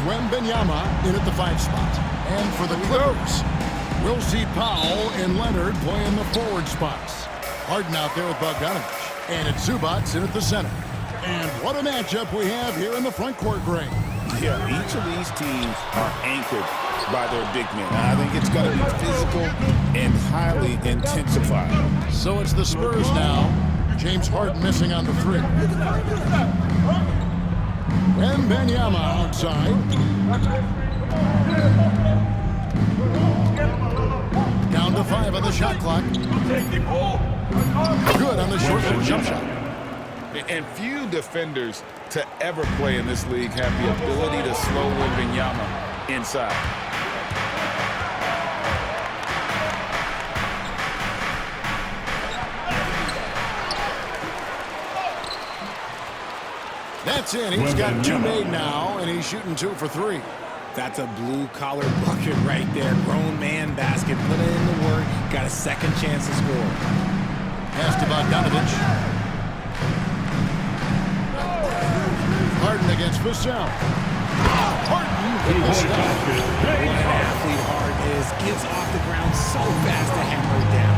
Wemby in at the 5 spot. And for the Clippers, we'll see Powell and Leonard playing the forward spots. Harden out there with Bogdanovich. And it's Zubac in at the center. And what a matchup we have here in the front court, Greg. Yeah, each of these teams are anchored by their big men. I think it's going to be physical and highly intensified. So it's the Spurs now. James Harden missing on the 3. Wemby outside. Down to 5 on the shot clock. Good on the short jump shot. And few defenders to ever play in this league have the ability to slow Wemby inside. That's in. He's got 2 made now, and he's shooting 2 for 3. That's a blue-collar bucket right there. Grown man basket. Put it in the work. Got a second chance to score. Pass to Bogdanovich. Harden against Vassell. Harden with the stop. What an athlete Harden is. Gets off the ground so fast to hammer it down.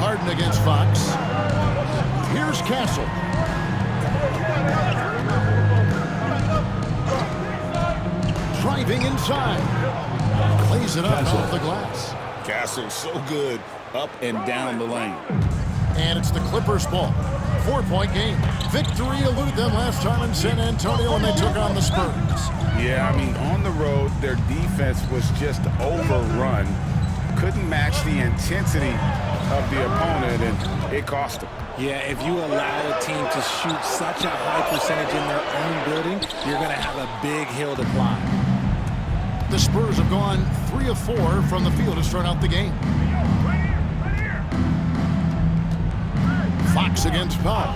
Harden against Fox. Here's Castle. Driving inside. Plays it up off the glass. Castle's so good up and down the lane. And it's the Clippers' ball. 4-point game. Victory eluded them last time in San Antonio when they took on the Spurs. Yeah, I mean, on the road, their defense was just overrun. Couldn't match the intensity of the opponent, and it cost them. Yeah, if you allow a team to shoot such a high percentage in their own building, you're going to have a big hill to climb. The Spurs have gone 3 of 4 from the field to start out the game. Fox against Powell.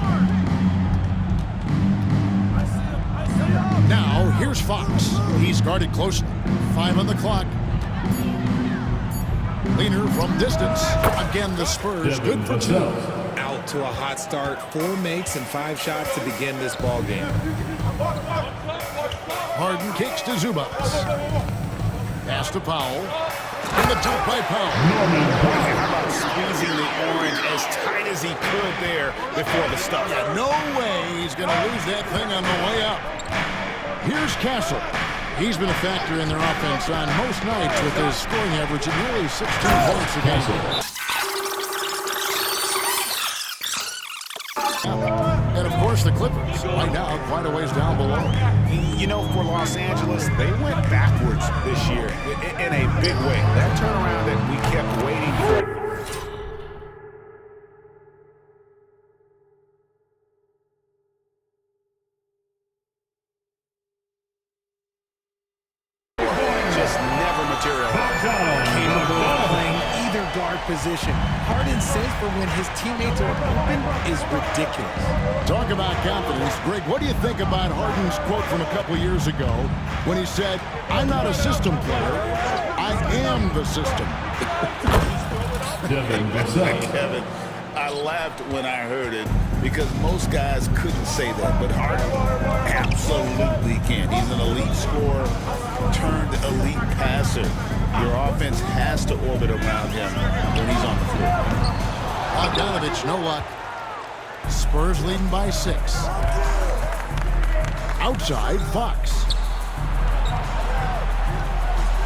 Now, here's Fox. He's guarded closely. 5 on the clock. Leaner from distance. Again, the Spurs good for 2. Out to a hot start. 4 makes and 5 shots to begin this ball game. Harden kicks to Zubac. Pass to Powell. And the top by Powell. How about squeezing the orange as tight as he could there before the stuff? Yeah, no way he's going to lose that thing on the way up. Here's Castle. He's been a factor in their offense on most nights with his scoring average of nearly 16 points a game. And, of course, the Clippers, right now, quite a ways down below. You know, for Los Angeles, they went backwards this year in a big way. That turnaround that we kept waiting for. Just never materialized. Capable of playing either guard position. Harden's safe for when his teammates are open is ridiculous. Talk about confidence. Greg, what do you think about Harden's quote from a couple years ago when he said, "I'm not a system player, I am the system"? Kevin, I laughed when I heard it because most guys couldn't say that, but Harden absolutely can. He's an elite scorer turned elite passer. Your offense has to orbit around him when he's on the floor. Bogdanovich, no luck. Spurs leading by 6. Outside, Fox.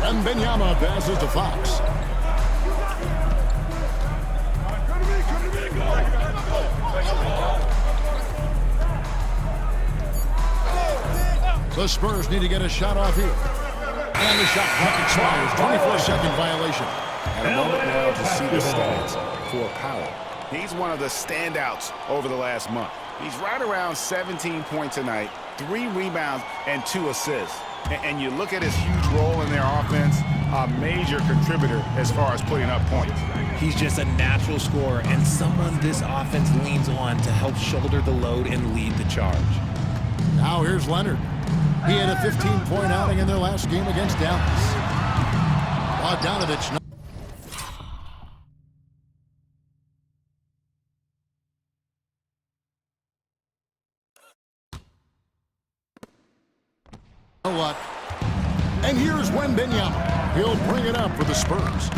Wemby passes to Fox. The Spurs need to get a shot off here. And the shot clock expires. 24-second violation. And a moment now to see the stats for Powell. He's one of the standouts over the last month. He's right around 17 points a night, 3 rebounds, and 2 assists. And you look at his huge role in their offense, a major contributor as far as putting up points. He's just a natural scorer and someone this offense leans on to help shoulder the load and lead the charge. Now here's Leonard. He had a 15-point outing in their last game against Dallas. Bogdanovich. luck. And here's Wemby. He'll bring it up for the Spurs.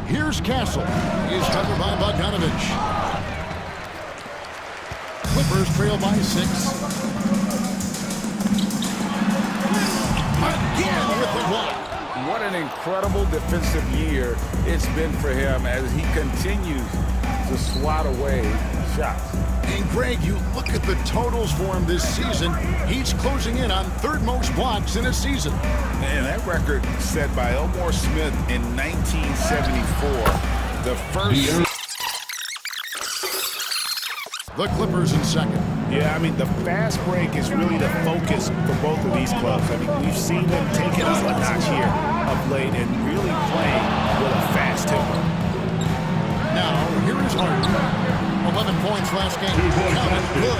Here's Castle. He's covered by Bogdanovich. Clippers trail by 6. Again with the block. What an incredible defensive year it's been for him as he continues to swat away shots. And Greg, you look at the totals for him this season. He's closing in on third most blocks in a season. Man, that record set by Elmore Smith in 1974. The first. The Clippers in second. Yeah, I mean, the fast break is really the focus for both of these clubs. I mean, we've seen them take it up a notch here of late and really playing with a fast tempo. Now, here is Harden. 11 points last game. Counted good.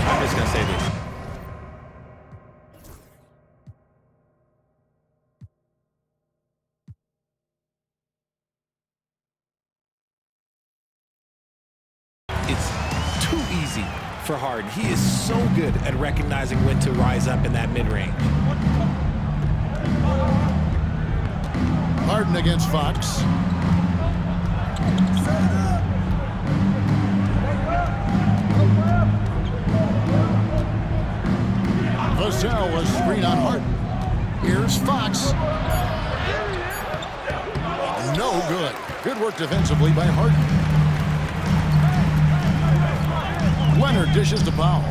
I'm just going to say this. It's too easy for Harden. He is so good at recognizing when to rise up in that mid-range. Harden against Fox. Vassell was screen on Harden. Here's Fox. No good. Good work defensively by Harden. Leonard dishes to Powell.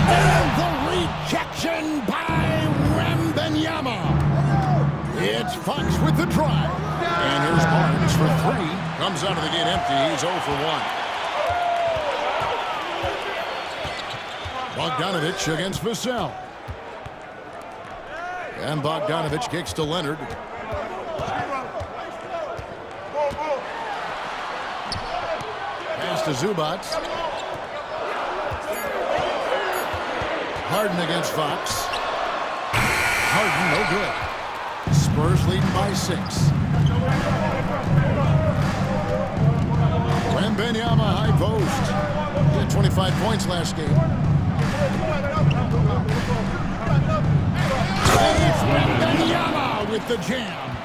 And the rejection by Wemby. It's Fox with the drive. And here's Barnes for 3. Comes out of the gate empty. He's 0 for 1. Bogdanovich against Vassell. And Bogdanovich kicks to Leonard. Pass to Zubac. Harden against Fox. Harden, no good. Spurs leading by 6. Wemby high post. He had 25 points last game. Wemby with the jam.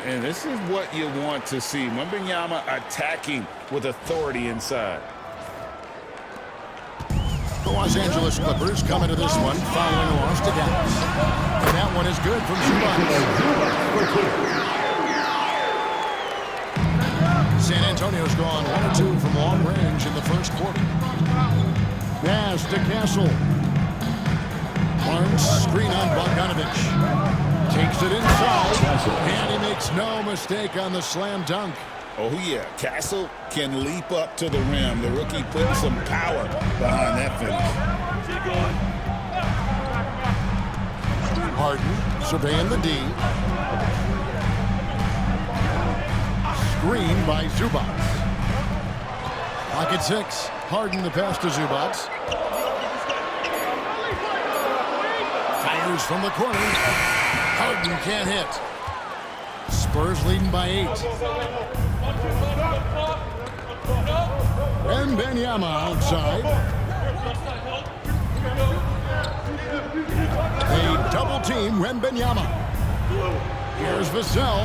And this is what you want to see. Wemby attacking with authority inside. The Los Angeles Clippers come into this one following a loss to Dallas. And that one is good from Zubac. San Antonio's gone 1 or 2 from long range in the first quarter. Pass to Castle. Barnes screen on Bogdanovich. Takes it inside. And he makes no mistake on the slam dunk. Oh, yeah. Castle can leap up to the rim. The rookie putting some power behind that finish. Harden surveying the D. Screen by Zubac. Clock at 6. Harden the pass to Zubac. Fires from the corner. Harden can't hit. Spurs leading by 8. Wemby outside. They double team Wemby. Here's Vassell.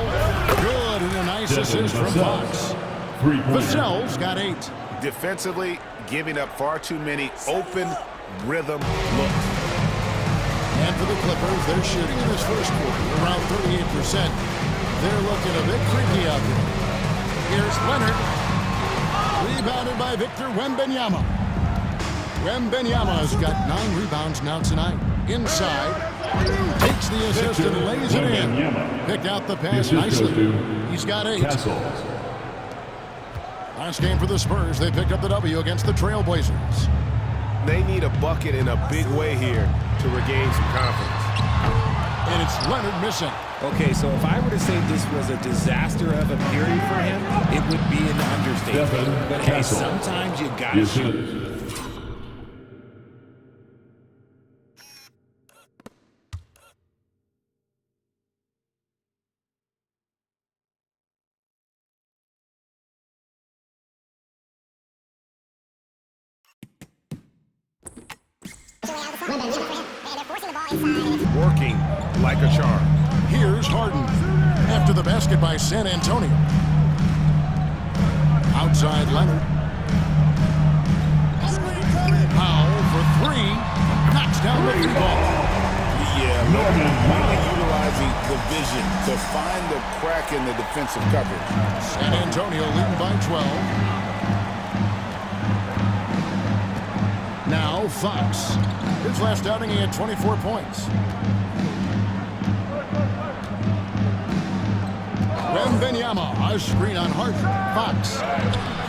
Good, and a nice assist from Fox. Vassell's got 8. Defensively, giving up far too many open rhythm looks. And for the Clippers, they're shooting in this first quarter around 38%. They're looking a bit freaky out there. Here's Leonard. Rebounded by Victor Wembanyama. Wembanyama's got 9 rebounds now tonight. Inside. Takes the assist and lays it in. Picked out the pass nicely. He's got 8. Last game for the Spurs. They picked up the W against the Trailblazers. They need a bucket in a big way here to regain some confidence. And it's Leonard missing. Okay, so if I were to say this was a disaster of a period for him, it would be an understatement. But hey, sometimes you gotta shoot. Working like a charm. Here's Harden. After the basket by San Antonio. Outside Leonard. Powell for three. Knocks down the three ball. Yeah, really utilizing the vision to find the crack in the defensive coverage. San Antonio leading by 12. Now Fox. His last outing he had 24 points. Wembenyama, a screen on Harden. Fox.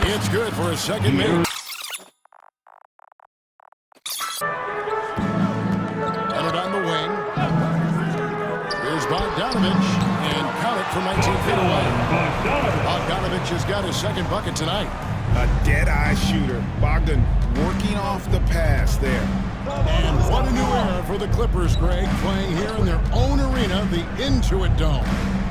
It's good for a second mate. Leonard on the wing. Here's Bogdanovich. And count it from 19 feet away. Bogdanovich has got his second bucket tonight. A dead-eye shooter. Bogdan working off the pass there. And what a new era for the Clippers, Greg, playing here in their own arena, the Intuit Dome.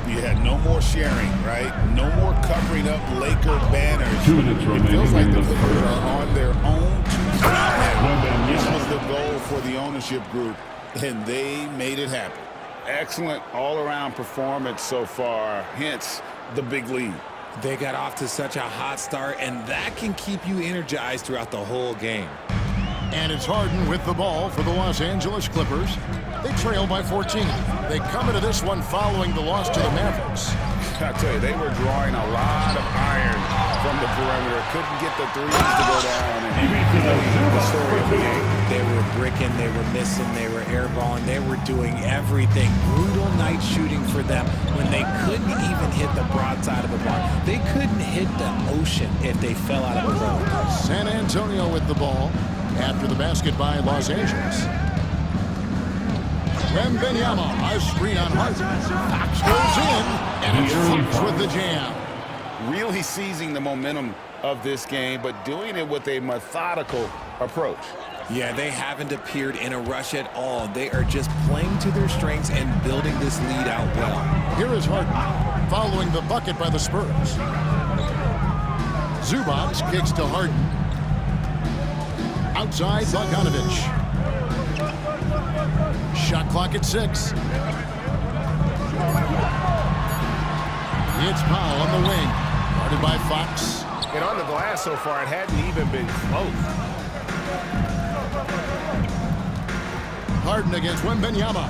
Yeah, no more sharing, right? No more covering up Laker banners. 2 minutes remaining. It feels like the Clippers are on their own 2 feet now. This was the goal for the ownership group, and they made it happen. Excellent all-around performance so far, hence the big lead. They got off to such a hot start, and that can keep you energized throughout the whole game. And it's Harden with the ball for the Los Angeles Clippers. They trail by 14. They come into this one following the loss to the Mavericks. I tell you, they were drawing a lot of iron from the perimeter. Couldn't get the threes to go down. And the story of the game. They were bricking, they were missing, they were airballing, they were doing everything. Brutal night shooting for them when they couldn't even hit the broadside of the bar. They couldn't hit the ocean if they fell out of the boat. San Antonio with the ball after the basket by Los Angeles. Wembenyama, a screen on Harden. Fox goes in, and it's Fox with the jam. Really seizing the momentum of this game, but doing it with a methodical approach. Yeah, they haven't appeared in a rush at all. They are just playing to their strengths and building this lead out well. Here is Harden, following the bucket by the Spurs. Zubac kicks to Harden. Outside, Bogdanovich. Shot clock at 6. It's Powell on the wing. Guarded by Fox. And on the glass so far, it hadn't even been close. Harden against Wembenyama.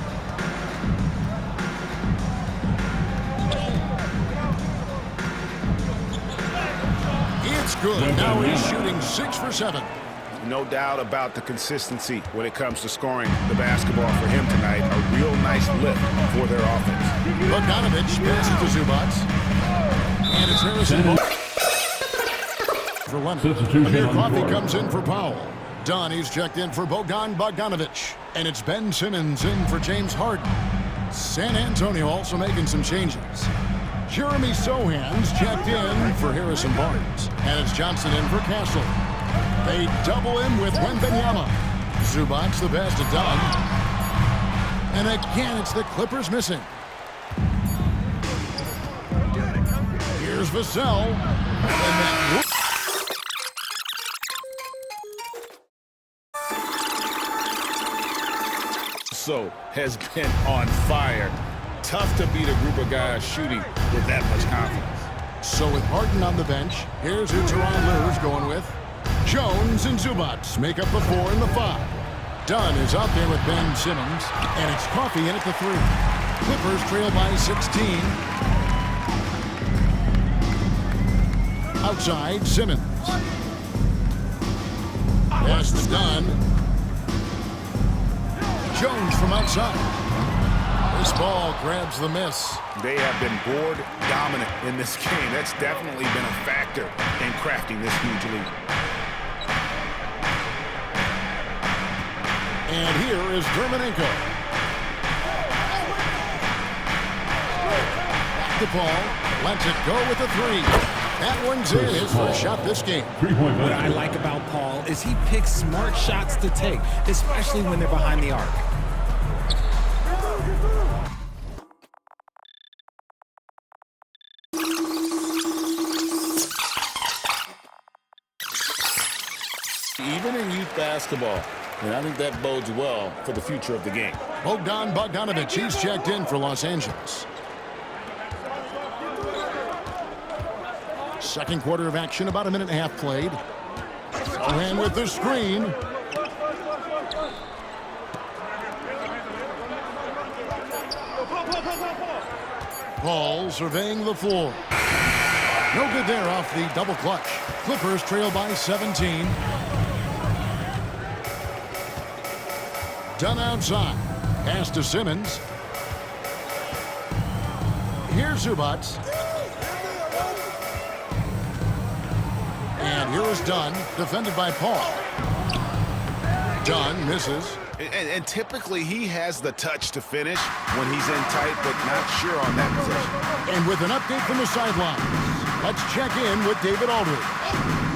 It's good. Now he's shooting 6 for 7. No doubt about the consistency when it comes to scoring the basketball for him tonight. A real nice lift for their offense. Bogdanovich passes to Zubac. And it's Harrison for Leonard. Amir Coffey comes in for Powell. Donnie's checked in for Bogdanovich. And it's Ben Simmons in for James Harden. San Antonio also making some changes. Jeremy Sohan's checked in for Harrison Barnes. And it's Johnson in for Castle. They double him with Wembenyama. Zubac the best at done. And again, it's the Clippers missing. Here's Vassell. And then So has been on fire. Tough to beat a group of guys shooting with that much confidence. So with Harden on the bench, here's who Teron Lue's going with. Jones and Zubac make up the 4 and the 5. Dunn is out there with Ben Simmons, and it's Coffey in at the 3. Clippers trail by 16. Outside, Simmons. Pass to Dunn. Jones from outside. This ball grabs the miss. They have been board dominant in this game. That's definitely been a factor in crafting this huge lead. And here is Dermanenko. The ball, lets it go with the 3. That one's in, his first shot this game. What I like about Paul is he picks smart shots to take, especially when they're behind the arc. Even in youth basketball, And I think that bodes well for the future of the game. Bogdanovich, he's checked in for Los Angeles. Second quarter of action, about a minute and a half played. And with the screen. Paul surveying the floor. No good there off the double clutch. Clippers trail by 17. Done outside. Pass to Simmons. Here's Zubac. And here is Dunn, defended by Paul. Dunn misses. And typically he has the touch to finish when he's in tight, but not sure on that position. And with an update from the sidelines, let's check in with David Aldridge.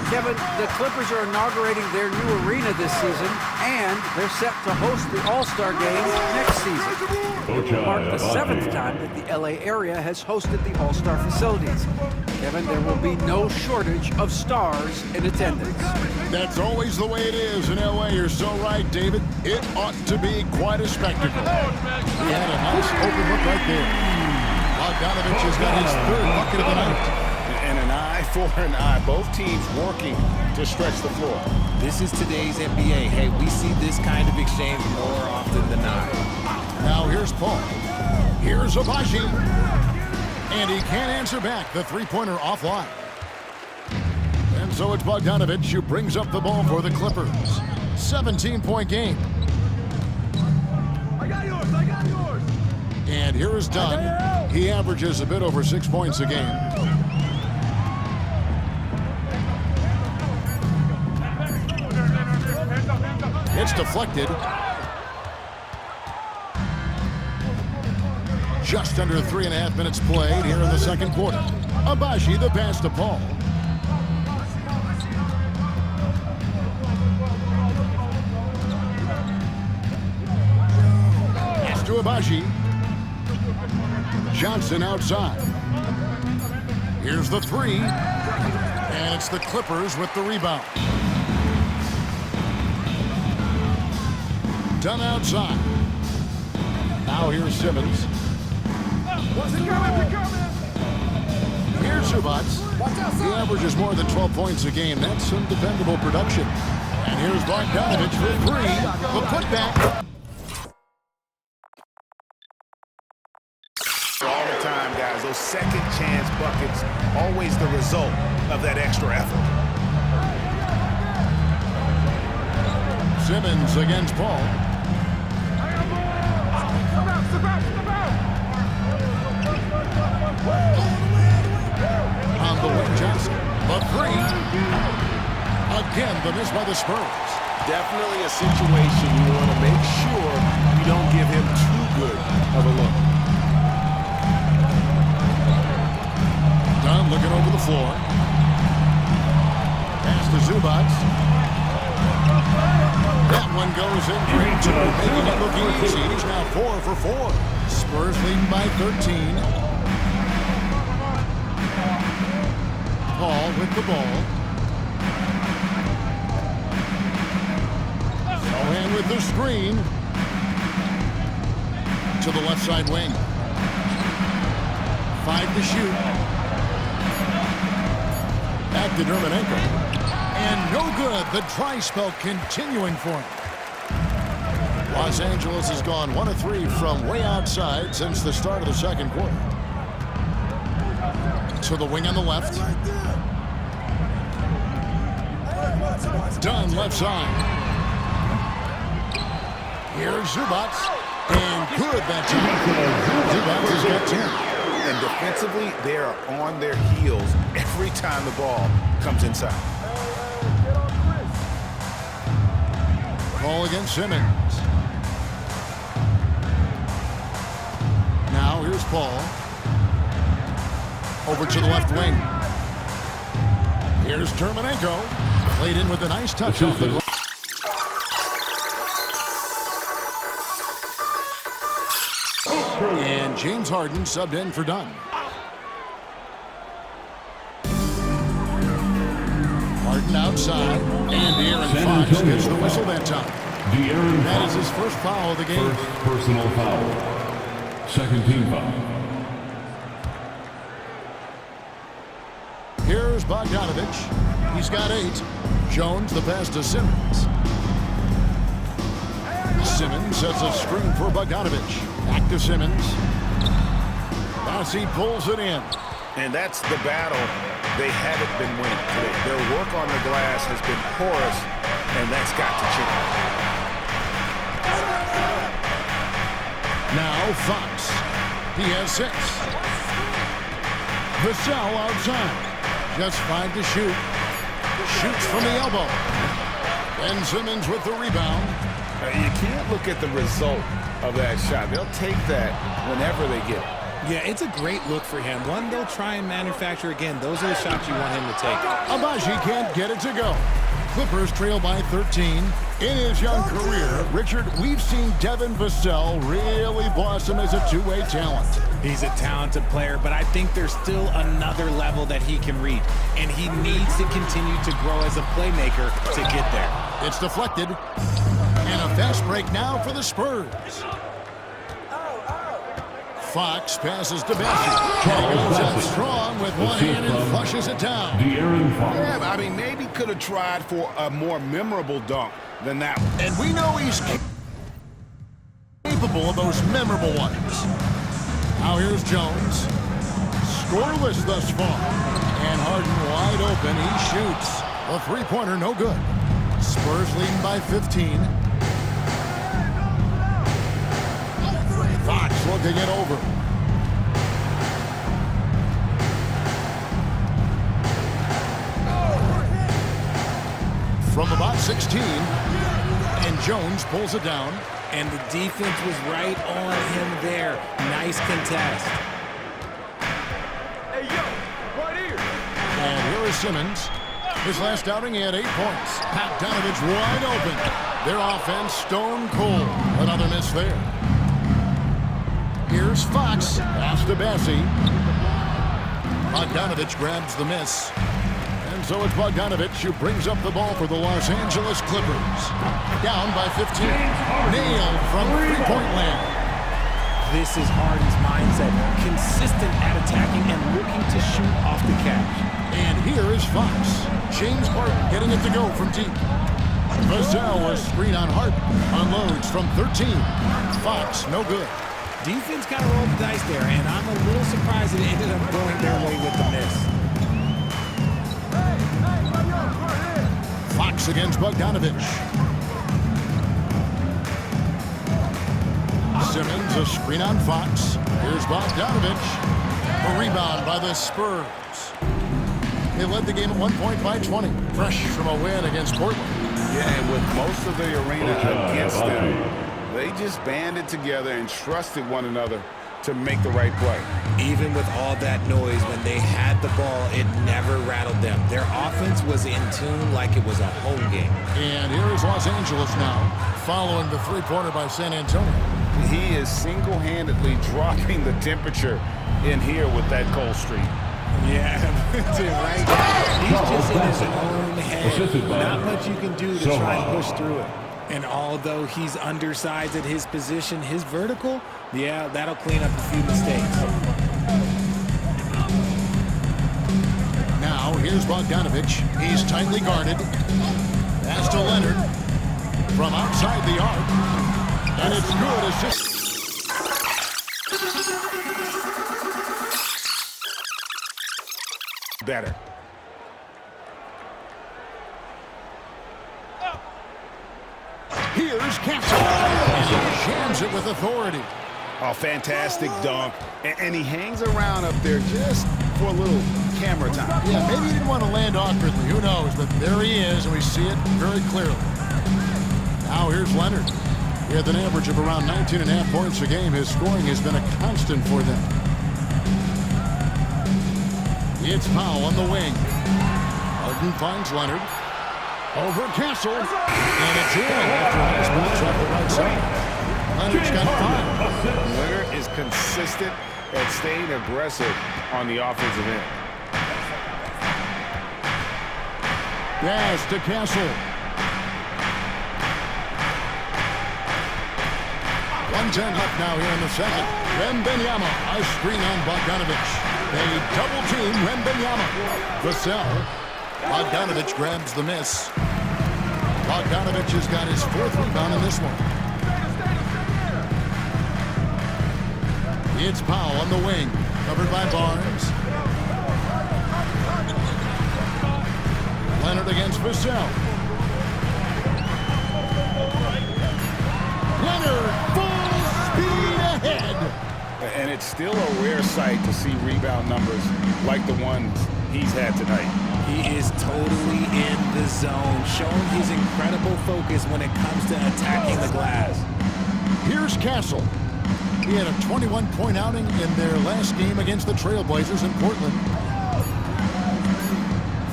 Kevin, the Clippers are inaugurating their new arena this season, and they're set to host the All-Star Game next season. It will mark the 7th time that the LA area has hosted the All-Star facilities. Kevin, there will be no shortage of stars in attendance. That's always the way it is in LA. You're so right, David. It ought to be quite a spectacle. He had a nice open look right there. Bogdanovich has got his 3rd bucket of the night. And an eye for an eye. Both teams working to stretch the floor. This is today's NBA. Hey, we see this kind of exchange more often than not. Now here's Paul. Here's Abaji. And he can't answer back. The three-pointer offline. And so it's Bogdanovich who brings up the ball for the Clippers. 17-point game. I got yours. And here is Dunn. He averages a bit over 6 points a game. It's deflected. Just under 3.5 minutes played here in the second quarter. Abaji, the pass to Paul. Pass to Abaji. Johnson outside. Here's the 3. And it's the Clippers with the rebound. Done outside. Now here's Simmons. Here's Zubac. He averages more than 12 points a game. That's some dependable production. And here's Bogdanovich for 3. The putback. All the time, guys, those second chance buckets, always the result of that extra effort. Simmons against Paul. On the wing, Johnson. The 3. Again, the miss by the Spurs. Definitely a situation you want to make sure you don't give him too good of a look. Dunn looking over the floor. Pass to Zubac. That one goes in for 2, making it look easy. He's now 4 for 4. Spurs leading by 13. Paul with the ball. And with the screen to the left side wing. 5 to shoot. Back to Dermanenko. And no good. The dry spell continuing for him. Los Angeles has gone 1 of 3 from way outside since the start of the second quarter. To the wing on the left. Dunn left side. Here's Zubac. And good that time. Zubac has got 10. And defensively, they are on their heels every time the ball comes inside. Ball against Simmons. Now here's Paul. Over to the left wing. Here's Dermanenko. Played in with a nice touch off the glass. And James Harden subbed in for Dunn. Harden outside. And Aaron Fox gets the whistle that time. That is his first foul of the game. First personal foul. Second team foul. Here's Bogdanovich. He's got 8. Jones the pass to Simmons. Simmons sets a screen for Bogdanovich. Back to Simmons. As he pulls it in. And that's the battle they haven't been winning today. Their work on the glass has been porous, and that's got to change. Now Fox. He has 6. Vassell outside. Just 5 to shoot. Shoots from the elbow. Ben Simmons with the rebound. You can't look at the result of that shot. They'll take that whenever they get it. Yeah, it's a great look for him. One they'll try and manufacture again. Those are the shots you want him to take. Abaji can't get it to go. Clippers trail by 13. In his young career, Richard, we've seen Devin Vassell really blossom as a two-way talent. He's a talented player, but I think there's still another level that he can reach, and he needs to continue to grow as a playmaker to get there. It's deflected. And a fast break now for the Spurs. Fox passes to Bessie. Goes up strong with one hand and flushes it down. Yeah, I mean, maybe could have tried for a more memorable dunk than that one. And we know he's capable of those memorable ones. Now here's Jones. Scoreless thus far. And Harden wide open. He shoots. A three-pointer, no good. Spurs leading by 15. Fox looking it over. From about 16. And Jones pulls it down. And the defense was right on him there. Nice contest. Hey, yo, right here. And here is Simmons. His last outing, he had 8 points. Bogdanovich wide open. Their offense stone cold. Another miss there. Here's Fox. Pass to Bessie. Bogdanovich grabs the miss. And so it's Bogdanovich who brings up the ball for the Los Angeles Clippers. Down by 15. Nailed from three-point land. This is Harden's mindset. Consistent at attacking and looking to shoot off the catch. And here is Fox. James Harden getting it to go from deep. Vassell was screen on Harden. Unloads from 13. Fox, no good. Defense kind of rolled the dice there, and I'm a little surprised it ended up going their way with the miss. Fox against Bogdanovich. Simmons, a screen on Fox. Here's Bogdanovich. A rebound by the Spurs. They led the game at one point by 20. Fresh from a win against Portland. Yeah, and with most of the arena against them, they just banded together and trusted one another to make the right play. Even with all that noise, when they had the ball, it never rattled them. Their offense was in tune like it was a home game. And here is Los Angeles now, following the three-pointer by San Antonio. He is single-handedly dropping the temperature in here with that cold streak. Yeah, right now, he's just in his own head. Not much you can do to try and push through it. And although he's undersized at his position, his vertical, yeah, that'll clean up a few mistakes. Now, here's Bogdanovich. He's tightly guarded. Pass to Leonard. From outside the arc. And it's good. Assist. Better. Here's Castle. And he jams it with authority. A fantastic dunk. And he hangs around up there just for a little camera time. Yeah, maybe he didn't want to land awkwardly. Who knows? But there he is, and we see it very clearly. Now here's Leonard. With an average of around 19.5 points a game, his scoring has been a constant for them. It's Powell on the wing. Harden finds Leonard. Over Castle. And a jam after a nice bounce off the right side. Leonard's got 5. Leonard is consistent at staying aggressive on the offensive end. Pass to Castle. 1:10 left now here in the second. Wembenyama, a screen on Bogdanovich. They double-team Wembenyama. Vassell. Bogdanovich grabs the miss. Bogdanovich has got his 4th rebound in this one. It's Powell on the wing, covered by Barnes. Leonard against Vassell. Leonard full speed ahead. And it's still a rare sight to see rebound numbers like the ones he's had tonight. He is totally in the zone, showing his incredible focus when it comes to attacking the glass. Here's Castle. He had a 21-point outing in their last game against the Trailblazers in Portland.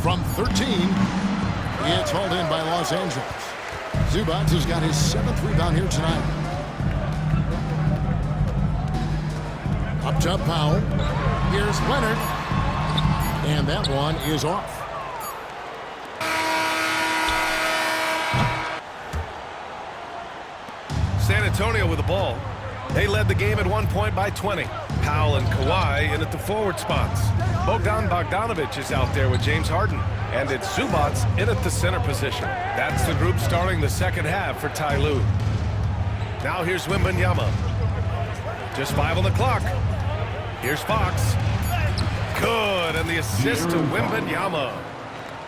From 13, it's hauled in by Los Angeles. Zubac has got his 7th rebound here tonight. Up top, Powell. Here's Leonard. And that one is off. San Antonio with the ball. They led the game at one point by 20. Powell and Kawhi in at the forward spots. Bogdanovich is out there with James Harden. And it's Zubac in at the center position. That's the group starting the second half for Ty Lue. Now here's Wembenyama. Just 5 on the clock. Here's Fox. Good, and the assist to Wembenyama.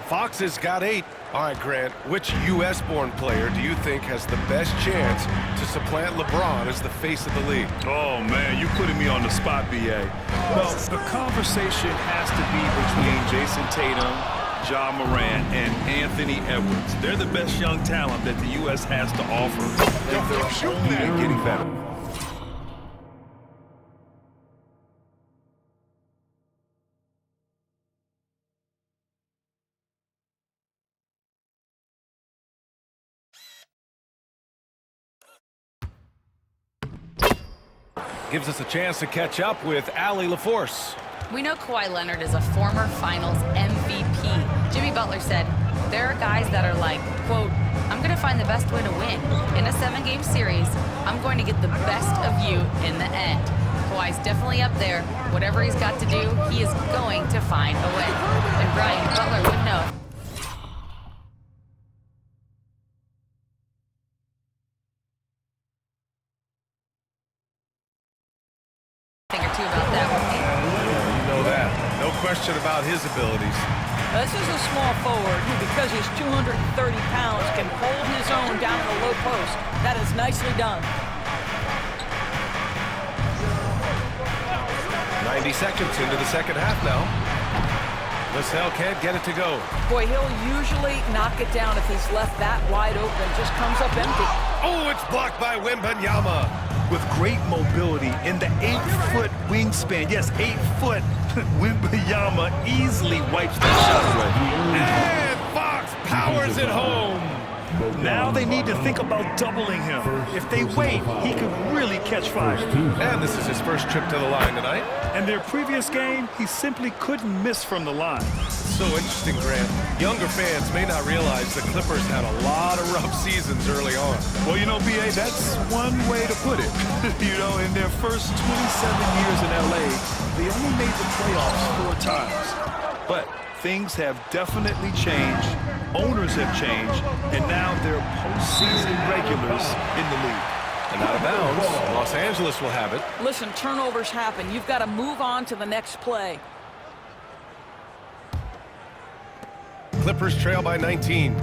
Fox has got 8. All right, Grant, which U.S.-born player do you think has the best chance to supplant LeBron as the face of the league? Oh, man, you're putting me on the spot, B.A. Well, the conversation has to be between Jason Tatum, Ja Morant, and Anthony Edwards. They're the best young talent that the U.S. has to offer. And they're only getting better. Gives us a chance to catch up with Allie LaForce. We know Kawhi Leonard is a former Finals MVP. Jimmy Butler said, there are guys that are like, quote, I'm going to find the best way to win. In a 7-game series, I'm going to get the best of you in the end. Kawhi's definitely up there. Whatever he's got to do, he is going to find a way. And Brian Butler would know. Question about his abilities. This is a small forward who, because he's 230 pounds, can hold his own down in the low post. That is nicely done. 90 seconds into the second half now. Vassell can't get it to go. Boy, he'll usually knock it down if he's left that wide open. Just comes up empty. Oh, it's blocked by Wembenyama. With great mobility in the 8-foot wingspan. Yes, 8 foot. Wembenyama easily wipes that shot away. And Fox powers it home. Now they need to think about doubling him. If they wait, he could really catch fire. And this is his first trip to the line tonight. And their previous game, he simply couldn't miss from the line. So interesting, Grant. Younger fans may not realize the Clippers had a lot of rough seasons early on. Well, you know, B.A., that's one way to put it. You know, in their first 27 years in L.A., they only made the playoffs 4 times. But things have definitely changed. Owners have changed. And now they're postseason regulars in the league. And out of bounds, Los Angeles will have it. Listen, turnovers happen. You've got to move on to the next play. Clippers trail by 19.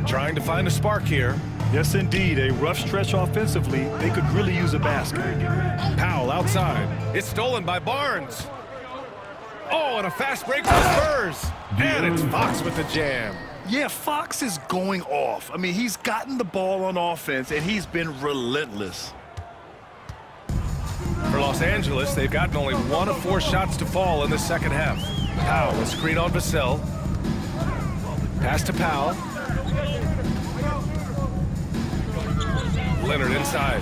Trying to find a spark here. Yes, indeed. A rough stretch offensively. They could really use a basket. Powell outside. It's stolen by Barnes. Oh, and a fast break for the Spurs. And it's Fox with the jam. Yeah, Fox is going off. I mean, he's gotten the ball on offense, and he's been relentless. For Los Angeles, they've gotten only 1 of 4 shots to fall in the second half. Powell will screen on Vassell. Pass to Powell. Leonard inside.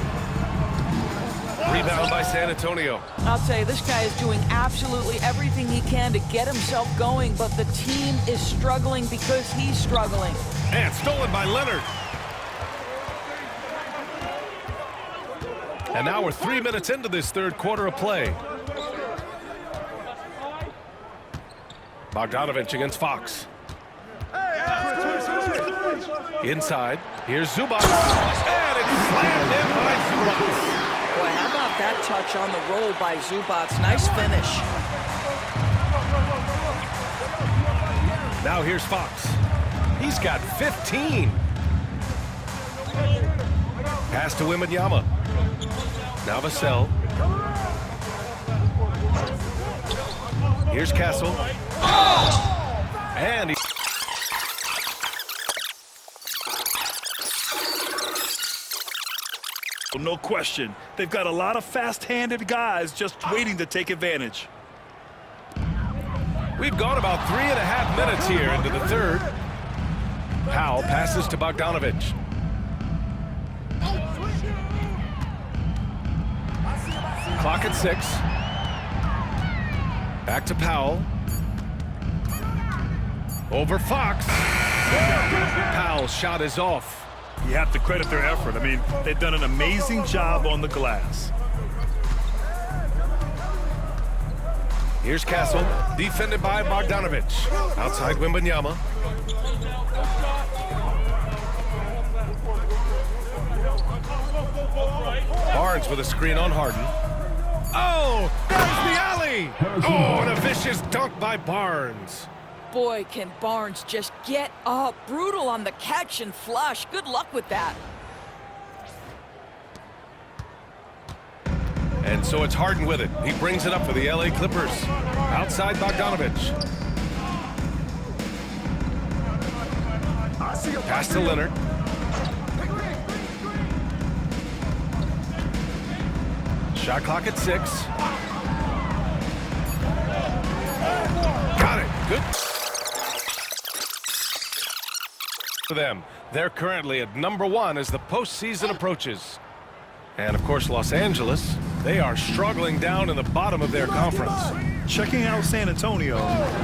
Rebound by San Antonio. I'll tell you, this guy is doing absolutely everything he can to get himself going, but the team is struggling because he's struggling. And stolen by Leonard. And now we're 3 minutes into this third quarter of play. Bogdanovich against Fox. Inside, here's Zubac. And it's slammed in by Zubac. Boy, how about that touch on the roll by Zubac? Nice finish. Now here's Fox. He's got 15. Pass to Wemby. Now Vassell. Here's Castle. And he... No question. They've got a lot of fast-handed guys just waiting to take advantage. We've gone about 3.5 minutes here into the third. Powell passes to Bogdanovich. Clock at 6. Back to Powell. Over Fox. Powell's shot is off. You have to credit their effort. I mean, they've done an amazing job on the glass. Here's Castle, defended by Bogdanovich. Outside Wembanyama. Barnes with a screen on Harden. Oh, there's the alley. Oh, and a vicious dunk by Barnes. Boy, can Barnes just get up. Brutal on the catch and flush. Good luck with that. And so it's Harden with it. He brings it up for the LA Clippers. Outside Bogdanovich. Pass to Leonard. Shot clock at 6. Got it. Good. For them. They're currently at #1 as the postseason approaches. And of course, Los Angeles, they are struggling down in the bottom of their conference. Checking out San Antonio,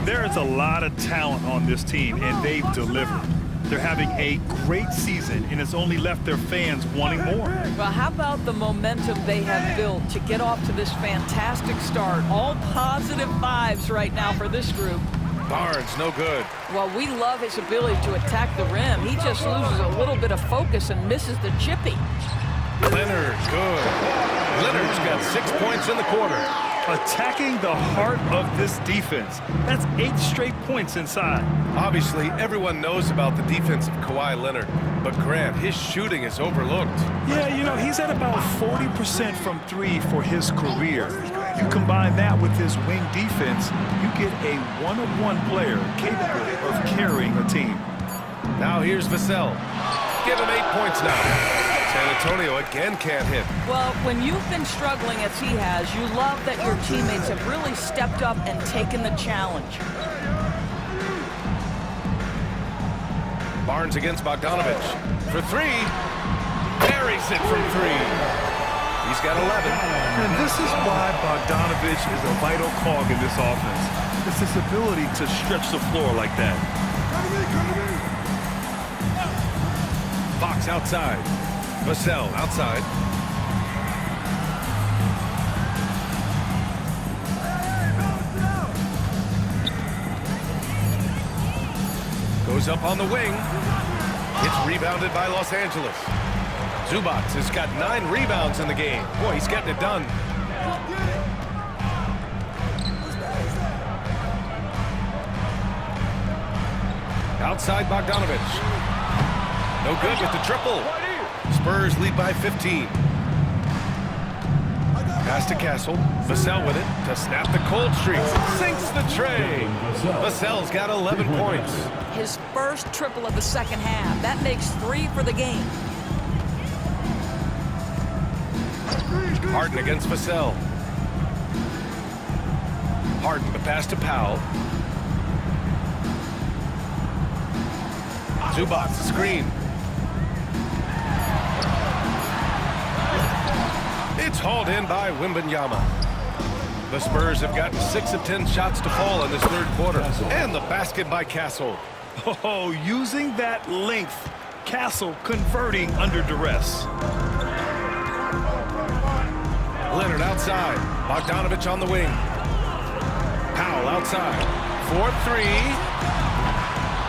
there is a lot of talent on this team, and they've delivered. They're having a great season, and it's only left their fans wanting more. Well, how about the momentum they have built to get off to this fantastic start? All positive vibes right now for this group. Barnes, no good. Well, we love his ability to attack the rim. He just loses a little bit of focus and misses the chippy. Leonard, good. Leonard's got 6 points in the quarter. Attacking the heart of this defense. That's 8 straight points inside. Obviously, everyone knows about the defense of Kawhi Leonard, but Grant, his shooting is overlooked. Yeah, you know, he's at about 40% from 3 for his career. You combine that with his wing defense, you get a one-on-one player capable of carrying a team. Now here's Vassell. Give him 8 points now. San Antonio again can't hit. Well, when you've been struggling as he has, you love that your teammates have really stepped up and taken the challenge. Barnes against Bogdanovich. For 3. Buries it from 3. He's got 11. And this is why Bogdanovich is a vital cog in this offense. It's his ability to stretch the floor like that. Fox outside. Vassell outside. Goes up on the wing. It's rebounded by Los Angeles. Zubac has got 9 rebounds in the game. Boy, he's getting it done. Outside Bogdanovich. No good with the triple. Spurs lead by 15. Pass to Castle. Vassell with it to snap the cold streak. Sinks the tray. Vassell's got 11 points. His first triple of the second half. That makes 3 for the game. Harden against Vassell. Harden the pass to Powell. Zubac screen. It's hauled in by Wembanyama. The Spurs have gotten 6 of 10 shots to fall in this third quarter. And the basket by Castle. Oh, using that length. Castle converting under duress. Leonard outside. Bogdanovich on the wing. Powell outside. 4-3.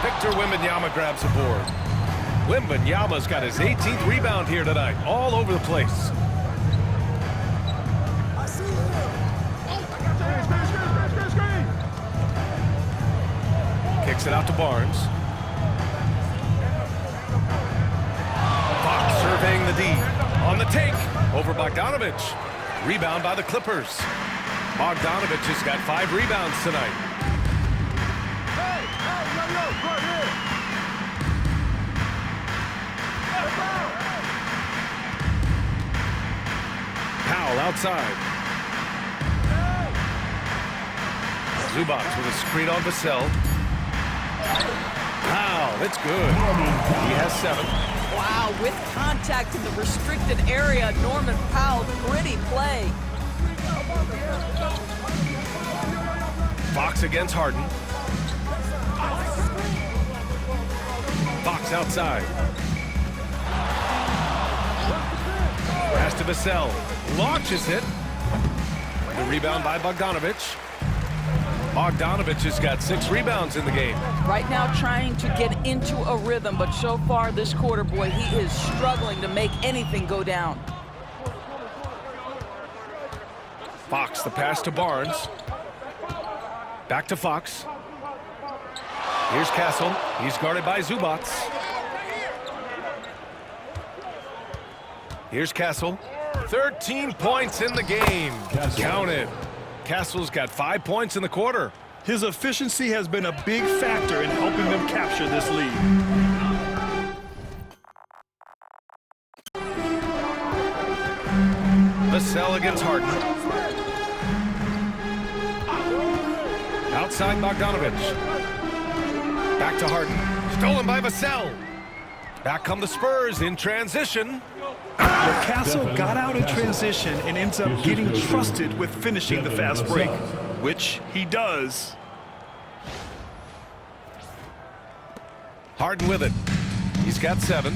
Victor Wembanyama grabs the board. Wembanyama's got his 18th rebound here tonight. All over the place. Kicks it out to Barnes. Fox surveying the D. On the take. Over Bogdanovich. Rebound by the Clippers. Bogdanovich has got 5 rebounds tonight. Powell outside. Zubac with a screen on Vassell. Powell, it's good. He has 7. Wow, with contact in the restricted area, Norman Powell, gritty play. Fox against Harden. Fox outside. Pass to Vassell. Launches it. The rebound by Bogdanovich. Bogdanovich has got 6 rebounds in the game. Right now trying to get into a rhythm, but so far this quarter, boy, he is struggling to make anything go down. Fox, the pass to Barnes. Back to Fox. Here's Castle. He's guarded by Zubac. Here's Castle. 13 points in the game. Counted. Castle's got 5 points in the quarter. His efficiency has been a big factor in helping them capture this lead. Vassell against Harden. Outside Bogdanovich. Back to Harden. Stolen by Vassell. Back come the Spurs in transition. Well, Castle got out in transition and ends up getting trusted with finishing the fast break, which he does. Harden with it. He's got 7.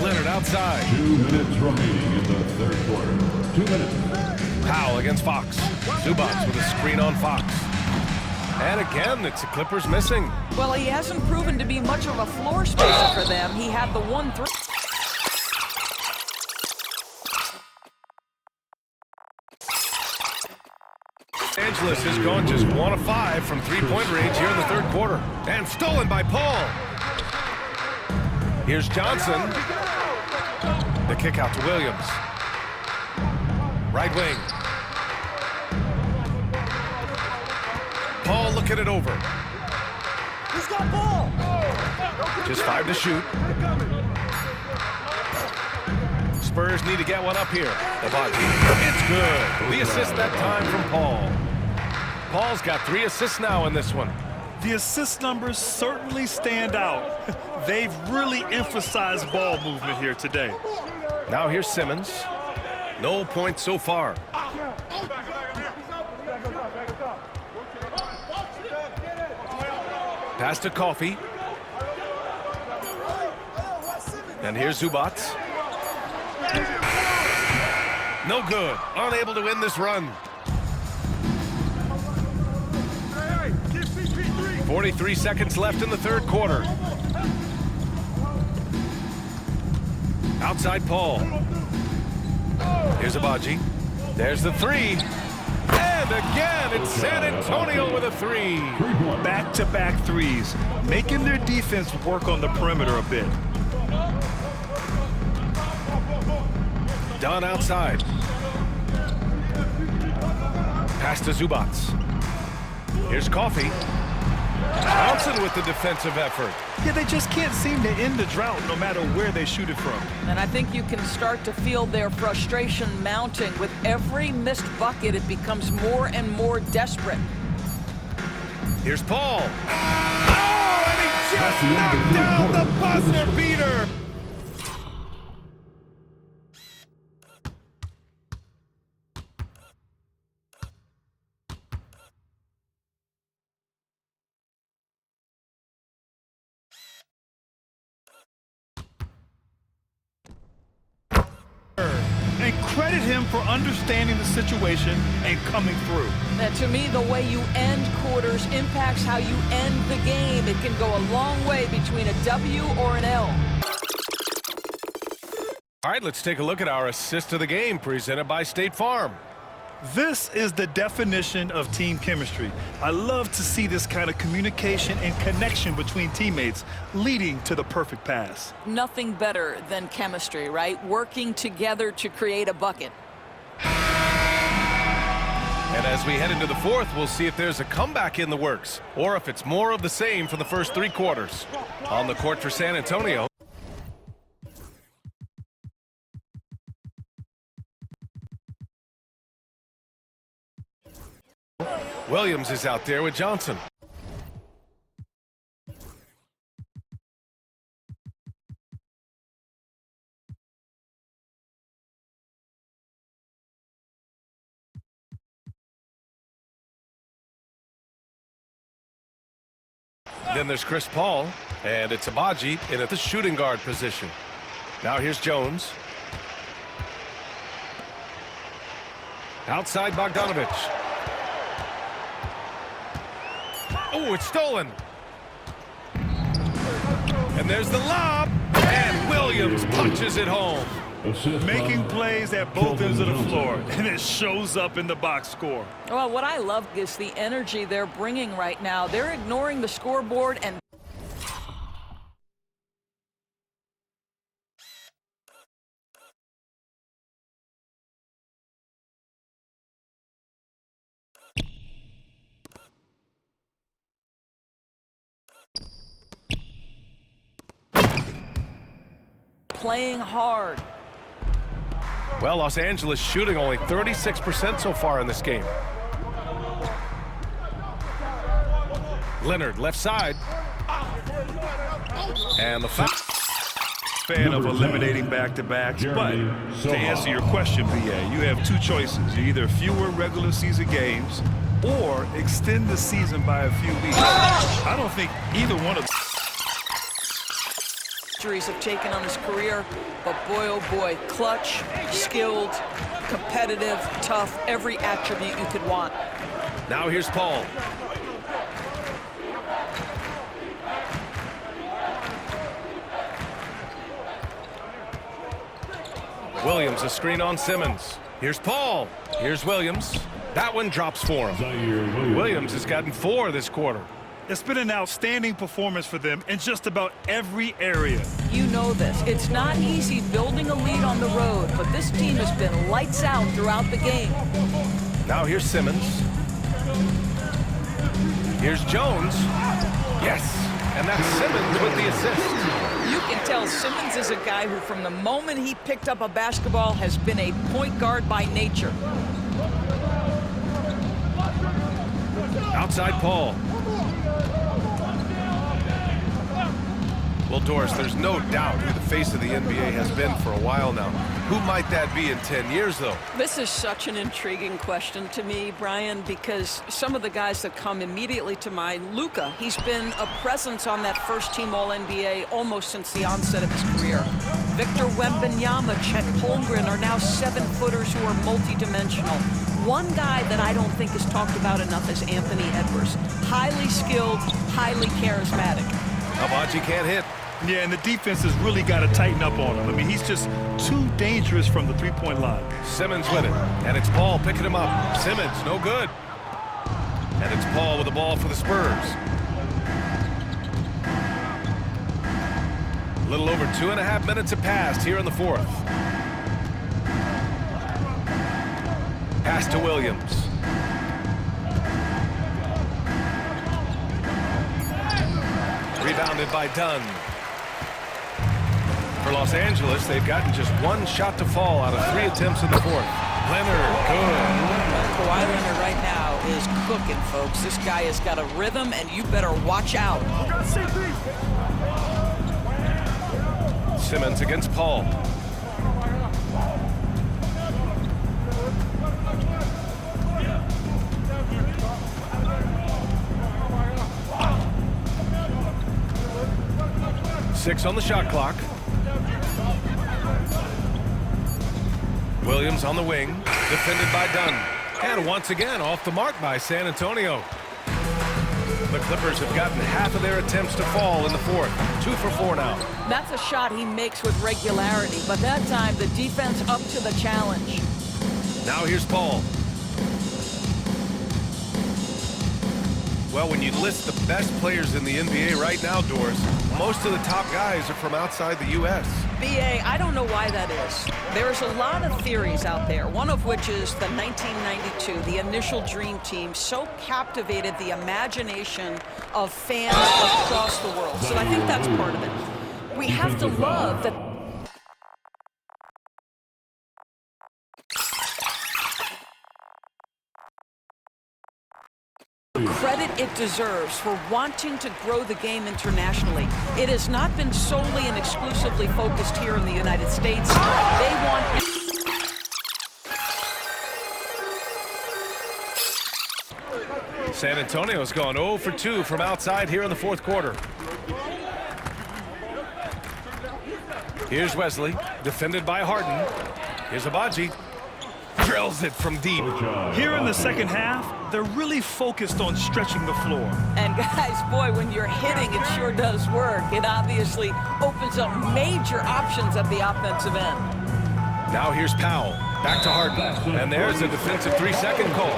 Leonard outside. 2 minutes remaining in the third quarter. 2 minutes. Powell against Fox. Zubac with a screen on Fox. And again, it's the Clippers missing. Well, he hasn't proven to be much of a floor spacer for them. He had the 1-3. Angeles is going just 1 of 5 from 3-point range here in the third quarter. And stolen by Paul. Here's Johnson. The kick out to Williams. Right wing. Paul looking it over. He's got ball. Just 5 to shoot. Spurs need to get one up here. The body. It's good. The assist that time from Paul. Paul's got 3 assists now in this one. The assist numbers certainly stand out. They've really emphasized ball movement here today. Now here's Simmons. No points so far. Pass to Coffey. And here's Zubac. No good. Unable to win this run. 43 seconds left in the third quarter. Outside Paul. Here's Abaji. There's the 3. And again, it's San Antonio with a 3. Back-to-back threes, making their defense work on the perimeter a bit. Dunn outside. Pass to Zubac. Here's Coffey. Johnson with the defensive effort. Yeah, they just can't seem to end the drought no matter where they shoot it from. And I think you can start to feel their frustration mounting. With every missed bucket, it becomes more and more desperate. Here's Paul. Oh, and he just knocked down the buzzer beater. credit him for understanding the situation and coming through. Now, to me, the way you end quarters impacts how you end the game. It can go a long way between a W or an L. All right, let's take a look at our assist of the game presented by State Farm. This is the definition of team chemistry. I love to see this kind of communication and connection between teammates leading to the perfect pass. Nothing better than chemistry, right? Working together to create a bucket. And as we head into the fourth, we'll see if there's a comeback in the works or if it's more of the same for the first three quarters. On the court for San Antonio. Williams is out there with Johnson. Then there's Chris Paul, and it's Abaji in at the shooting guard position. Now here's Jones. Outside Bogdanovich. Oh, it's stolen. And there's the lob, and Williams punches it home. Making plays at both ends of the floor, and it shows up in the box score. Well, what I love is the energy they're bringing right now. They're ignoring the scoreboard and playing hard. Well, Los Angeles shooting only 36% so far in this game. Leonard left side. And the foul. Fan of eliminating back-to-backs, but to answer your question, VA, you have two choices. Either fewer regular season games or extend the season by a few weeks. I don't think either one of injuries have taken on his career, but boy, oh boy, clutch, skilled, competitive, tough, every attribute you could want. Now here's Paul. Williams, a screen on Simmons. Here's Paul. Here's Williams. That one drops for him. Williams has gotten 4 this quarter. It's been an outstanding performance for them in just about every area. You know this. It's not easy building a lead on the road, but this team has been lights out throughout the game. Now here's Simmons. Here's Jones. Yes, and that's Simmons with the assist. You can tell Simmons is a guy who, from the moment he picked up a basketball, has been a point guard by nature. Outside Paul. Well, Doris, there's no doubt who the face of the NBA has been for a while now. Who might that be in 10 years, though? This is such an intriguing question to me, Brian, because some of the guys that come immediately to mind, Luka, he's been a presence on that first-team All-NBA almost since the onset of his career. Victor Wembanyama, Chet Holmgren are now 7-footers who are multi-dimensional. One guy that I don't think is talked about enough is Anthony Edwards. Highly skilled, highly charismatic. Abaji can't hit. Yeah, and the defense has really got to tighten up on him. I mean, he's just too dangerous from the three-point line. Simmons with it, and it's Paul picking him up. Simmons, no good. And it's Paul with the ball for the Spurs. A little over 2.5 minutes have passed here in the fourth. Pass to Williams. Rebounded by Dunn. For Los Angeles, they've gotten just 1 shot to fall out of 3 attempts in the fourth. Leonard, good. Kawhi Leonard right now is cooking, folks. This guy has got a rhythm, and you better watch out. Simmons against Paul. Six on the shot clock. Williams on the wing, defended by Dunn. And once again, off the mark by San Antonio. The Clippers have gotten half of their attempts to fall in the fourth. 2 for 4 now. That's a shot he makes with regularity, but that time the defense up to the challenge. Now here's Paul. Well, when you list the best players in the NBA right now, Doris, most of the top guys are from outside the U.S. BA, I don't know why that is. There's a lot of theories out there, one of which is the 1992, the initial Dream Team, so captivated the imagination of fans across the world. So I think that's part of it. We have to love that. Credit it deserves for wanting to grow the game internationally. It has not been solely and exclusively focused here in the United States. They want... San Antonio's gone 0 for 2 from outside here in the fourth quarter. Here's Wesley, defended by Harden. Here's Abaji. Drills it from deep. Here in the second half, they're really focused on stretching the floor. And guys, boy, when you're hitting, it sure does work. It obviously opens up major options at the offensive end. Now here's Powell. Back to Harden. And there's a defensive 3-second call.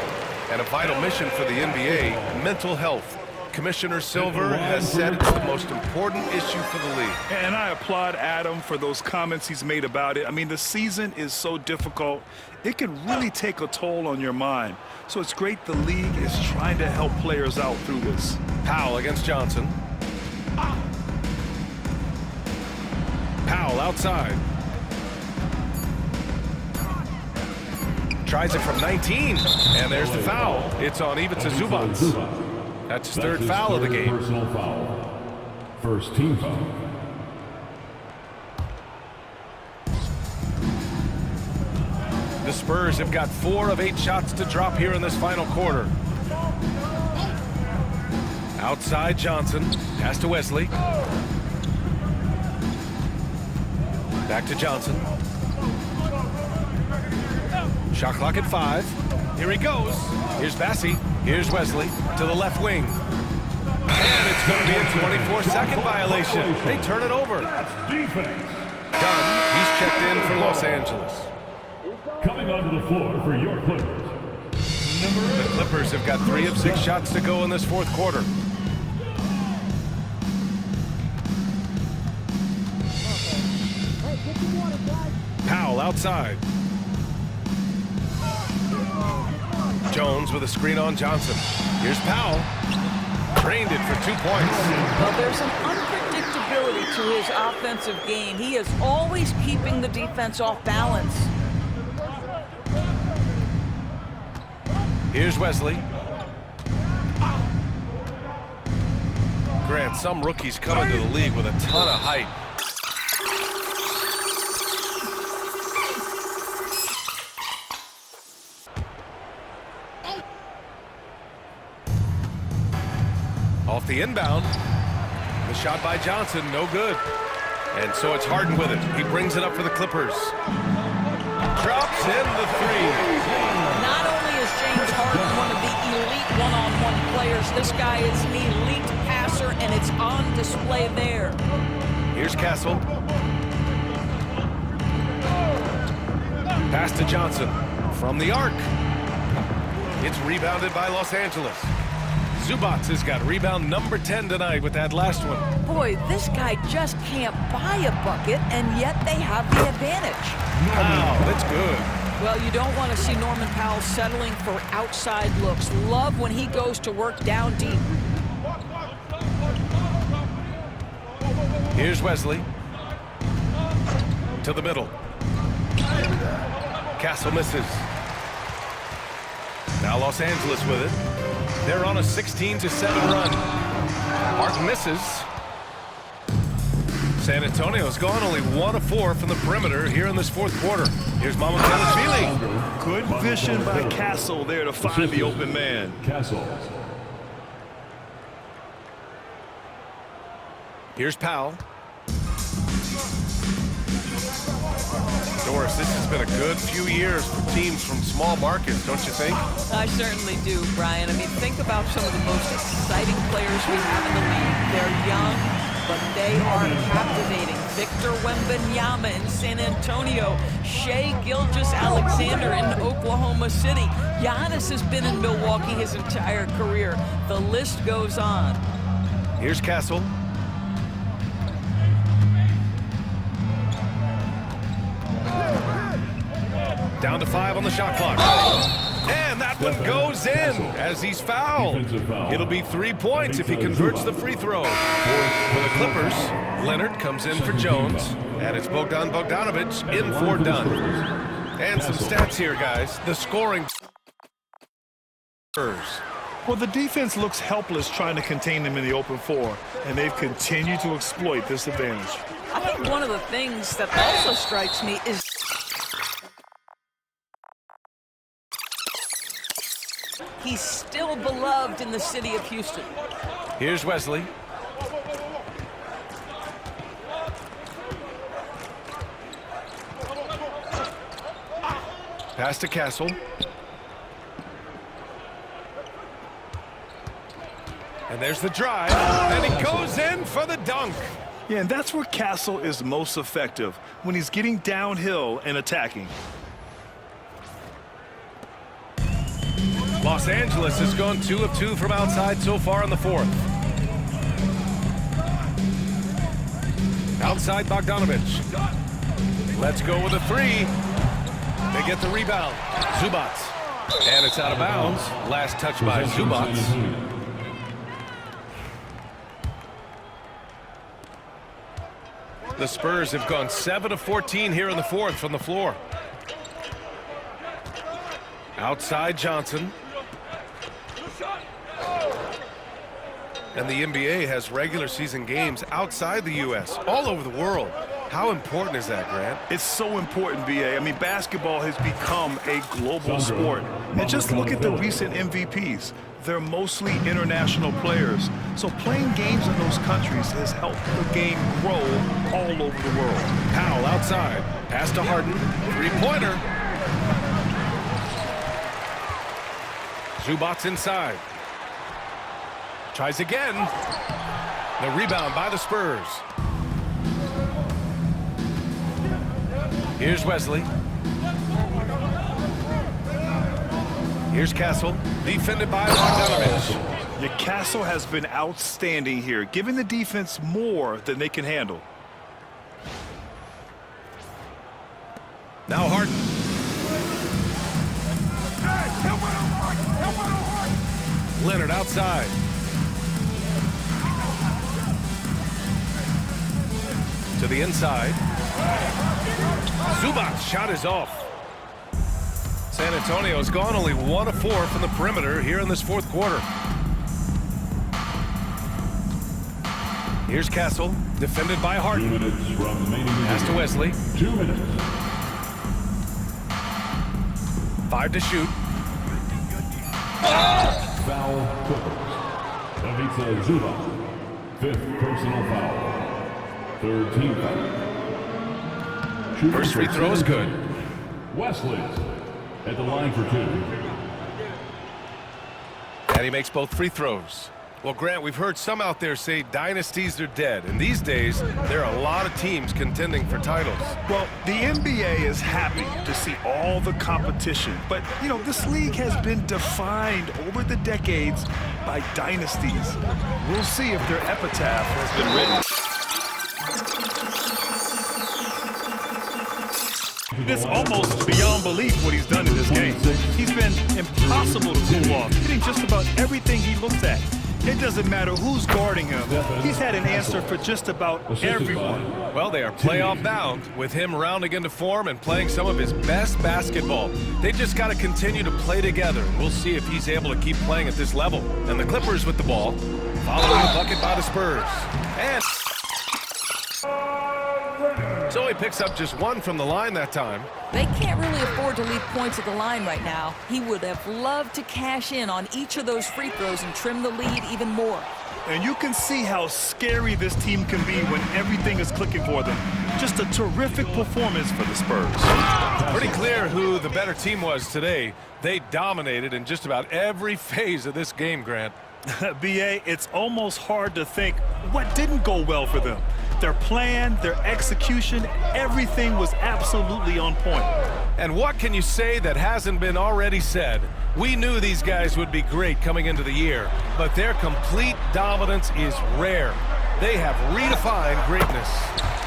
And a vital mission for the NBA, mental health. Commissioner Silver has said it's the most important issue for the league. And I applaud Adam for those comments he's made about it. I mean, the season is so difficult. It can really take a toll on your mind. So it's great the league is trying to help players out through this. Powell against Johnson. Powell outside. Tries it from 19. And there's the foul. It's on Ivica Zubac. That's his third foul of the game. Personal foul. First team foul. The Spurs have got 4 of 8 shots to drop here in this final quarter. Outside Johnson. Pass to Wesley. Back to Johnson. Shot clock at 5. Here he goes. Here's Bassi. Here's Wesley to the left wing. And it's going to be a 24-second violation. They turn it over. Dunn, he's checked in for Los Angeles. Coming onto the floor for your Clippers. The Clippers have got 3 of 6 shots to go in this fourth quarter. Powell outside. Jones with a screen on Johnson. Here's Powell. Drained it for 2 points. Well, there's an unpredictability to his offensive game. He is always keeping the defense off balance. Here's Wesley. Grant, some rookies come into the league with a ton of height. Off the inbound. The shot by Johnson, no good. And so it's Harden with it. He brings it up for the Clippers. Drops in the 3. Not only is James Harden one of the elite one-on-one players, this guy is an elite passer, and it's on display there. Here's Castle. Pass to Johnson from the arc. It's rebounded by Los Angeles. Zubac has got rebound number 10 tonight with that last one. Boy, this guy just can't buy a bucket, and yet they have the advantage. Wow, that's good. Well, you don't want to see Norman Powell settling for outside looks. Love when he goes to work down deep. Here's Wesley. To the middle. Castle misses. Now Los Angeles with it. They're on a 16-7 run. Martin misses. San Antonio's gone only 1 of 4 from the perimeter here in this fourth quarter. Here's Mamoukelashvili. Good vision by Castle there to find the open man. Castle. Here's Powell. Doris, this has been a good few years for teams from small markets, don't you think? I certainly do, Brian. I mean, think about some of the most exciting players we have in the league. They're young, but they are captivating. Victor Wembanyama in San Antonio, Shai Gilgeous-Alexander in Oklahoma City. Giannis has been in Milwaukee his entire career. The list goes on. Here's Castle. Down to 5 on the shot clock. And that one goes in as he's fouled. It'll be 3 points if he converts the free throw. For the Clippers, Leonard comes in for Jones, and it's Bogdan Bogdanovic in for Dunn. And some stats here, guys. The scoring. Well, the defense looks helpless trying to contain them in the open floor, and they've continued to exploit this advantage. I think one of the things that also strikes me is he's still beloved in the city of Houston. Here's Wesley. Pass to Castle. And there's the drive, and he goes in for the dunk. Yeah, and that's where Castle is most effective, when he's getting downhill and attacking. Los Angeles has gone 2 of 2 from outside so far in the fourth. Outside Bogdanovic. Let's go with a 3. They get the rebound. Zubac. And it's out of bounds. Last touch by Zubac. The Spurs have gone 7 of 14 here in the fourth from the floor. Outside Johnson. And the NBA has regular season games outside the U.S., all over the world. How important is that, Grant? It's so important, BA. I mean, basketball has become a global sport. And just look at the recent MVPs. They're mostly international players. So playing games in those countries has helped the game grow all over the world. Powell outside. Pass to Harden. 3-pointer. Zubac inside. Tries again. The rebound by the Spurs. Here's Wesley. Here's Castle. Defended by Bogdanovic. Yeah, Castle has been outstanding here, giving the defense more than they can handle. Now Harden. Leonard outside. To the inside. Zubac shot is off. San Antonio's gone only 1 of 4 from the perimeter here in this fourth quarter. Here's Castle, defended by Harden. 2 minutes remaining. Pass to Wesley. 2 minutes. 5 to shoot. Foul Clippers. Ivica Zubac. 5th personal foul. 3rd team foul. First free throw is good. Wesley at the line for 2. And he makes both free throws. Well, Grant, we've heard some out there say dynasties are dead. And these days, there are a lot of teams contending for titles. Well, the NBA is happy to see all the competition. But, you know, this league has been defined over the decades by dynasties. We'll see if their epitaph has been written. It's almost beyond belief what he's done in this game. He's been impossible to pull off, hitting just about everything he looks at. It doesn't matter who's guarding him. He's had an answer for just about everyone. Well, they are playoff bound with him rounding into form and playing some of his best basketball. They just got to continue to play together. We'll see if he's able to keep playing at this level. And the Clippers with the ball, following the bucket by the Spurs. And so he picks up just 1 from the line that time. They can't really afford to leave points at the line right now. He would have loved to cash in on each of those free throws and trim the lead even more. And you can see how scary this team can be when everything is clicking for them. Just a terrific performance for the Spurs. Pretty clear who the better team was today. They dominated in just about every phase of this game, Grant. B.A., it's almost hard to think what didn't go well for them. Their plan, their execution, everything was absolutely on point. And what can you say that hasn't been already said? We knew these guys would be great coming into the year, but their complete dominance is rare. They have redefined greatness.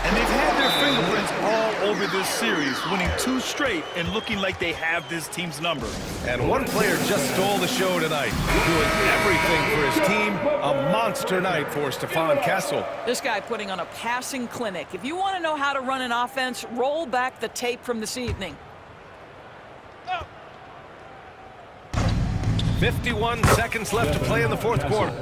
And they've had their fingerprints all over this series, winning 2 straight and looking like they have this team's number. And one player just stole the show tonight, doing everything for his team. A monster night for Stephon Castle. This guy putting on a passing clinic. If you want to know how to run an offense, roll back the tape from this evening. 51 seconds left to play in the fourth quarter.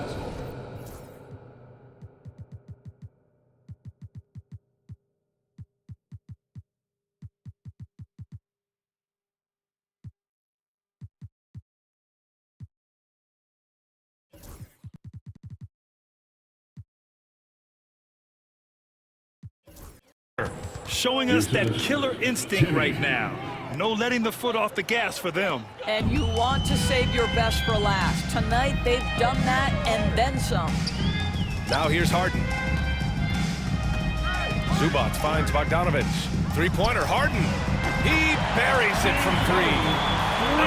Showing us that killer instinct right now. No letting the foot off the gas for them. And you want to save your best for last. Tonight, they've done that and then some. Now here's Harden. Zubac finds Bogdanovich. Three-pointer, Harden. He buries it from 3.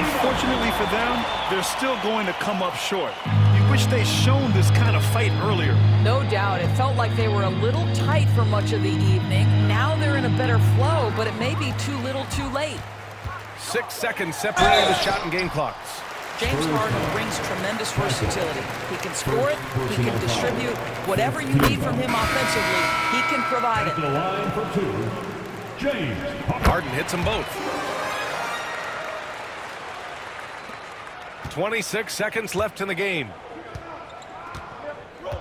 Unfortunately for them, they're still going to come up short. You wish they'd shown this kind of fight earlier. No doubt. It felt like they were a little tight for much of the evening. Now they're in a better flow, but it may be too little too late. 6 seconds separating the shot and game clocks. James Harden brings tremendous versatility. He can score it, he can distribute. Whatever you need from him offensively, he can provide it. The line for 2, James. Harden hits them both. 26 seconds left in the game.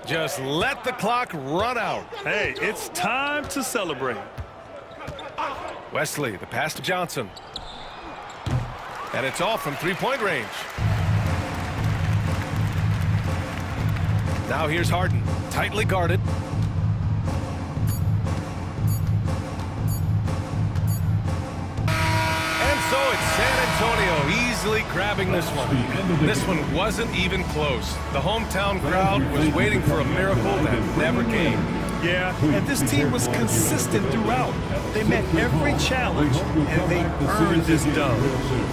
Just let the clock run out. Hey, it's time to celebrate. Wesley, the pass to Johnson. And it's off from three-point range. Now here's Harden, tightly guarded. And so it's San Antonio easily grabbing this one. This one wasn't even close. The hometown crowd was waiting for a miracle that never came. Yeah, and this team was consistent throughout. They met every challenge, and they earned this dub.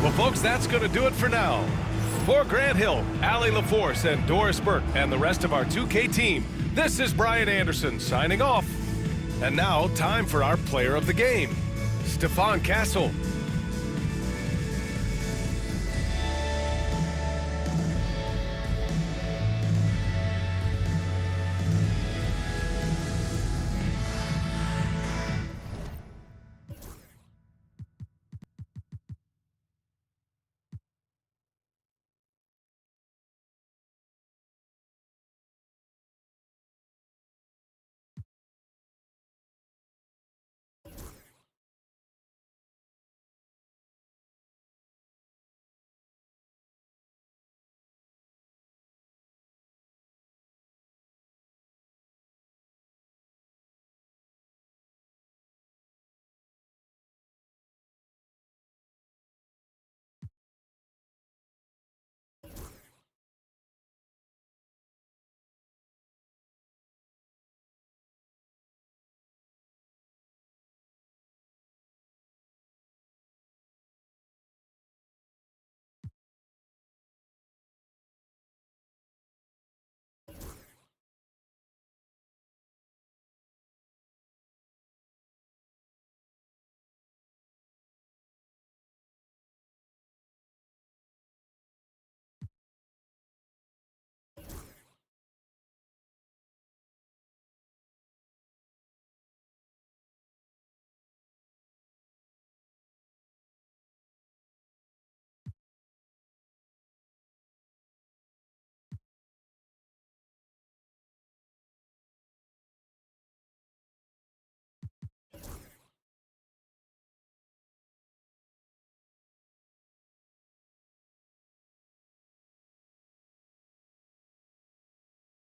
Well, folks, that's going to do it for now. For Grant Hill, Allie LaForce, and Doris Burke, and the rest of our 2K team, this is Brian Anderson signing off. And now, time for our player of the game, Stephon Castle.